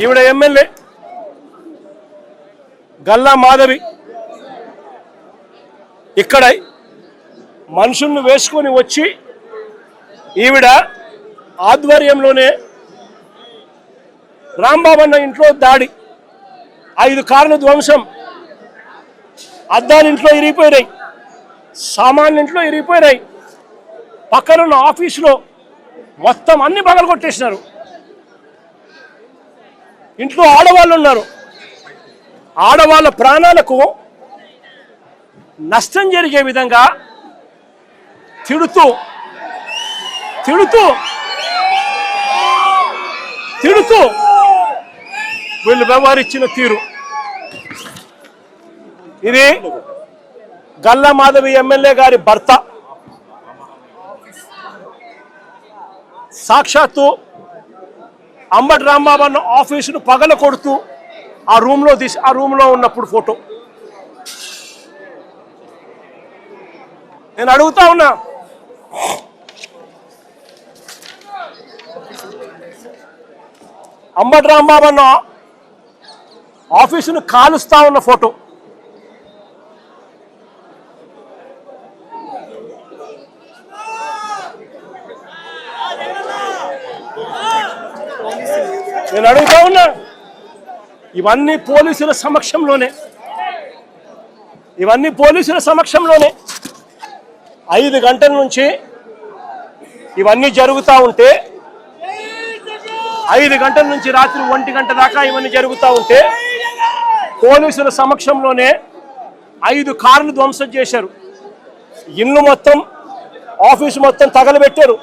ఈవిడ ఎమ్మెల్యే గల్లా మాధవి ఇక్కడ మనుషులను వేసుకొని వచ్చి ఈవిడ ఆధ్వర్యంలోనే రాంబాబన్న ఇంట్లో దాడి, 5 కార్ల ధ్వంసం, అద్దాలు ఇంట్లో ఇరిగిపోయినాయి, సామాన్లు ఇంట్లో ఇరిగిపోయినాయి, పక్కనున్న ఆఫీసులో మొత్తం అన్ని పగలు కొట్టేసినారు. ఇంట్లో ఆడవాళ్ళు ఉన్నారు. ఆడవాళ్ళ ప్రాణాలకు నష్టం జరిగే విధంగా తిడుతూ తిడుతూ తిడుతూ వీళ్ళు వ్యవహరించిన తీరు ఇది. గల్లా మాధవి ఎమ్మెల్యే గారి భర్త సాక్షాత్తు అంబటి రాంబాబన్న ఆఫీసును పగల కొడుతూ ఆ రూమ్లో ఉన్నప్పుడు ఫోటో. నేను అడుగుతా ఉన్నా, అంబటి రాంబాబన్న ఆఫీసును కాలుస్తా ఉన్న ఫోటో. నేను అడుగుతా ఉన్నా, ఇవన్నీ పోలీసుల సమక్షంలోనే 5 గంటల నుంచి ఇవన్నీ జరుగుతూ ఉంటే, 5 గంటల నుంచి రాత్రి 1 గంట దాకా ఇవన్నీ జరుగుతూ ఉంటే పోలీసుల సమక్షంలోనే 5 కార్లు ధ్వంసం చేశారు. ఇల్లు మొత్తం, ఆఫీసు మొత్తం తగలబెట్టారు.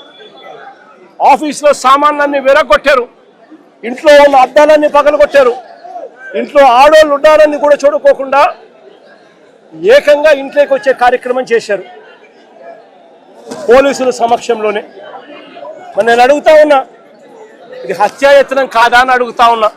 ఆఫీసులో సామాన్లన్నీ విరగొట్టారు. ఇంట్లో ఉన్న అద్దాలన్నీ పగలగొట్టారు. ఇంట్లో ఆడోళ్ళు ఉండాలని కూడా చూడుకోకుండా ఏకంగా ఇంట్లోకి వచ్చే కార్యక్రమం చేశారు పోలీసుల సమక్షంలోనే. మరి నేను అడుగుతా ఉన్నా, ఇది హత్యాయత్నం కాదా అని అడుగుతా ఉన్నా.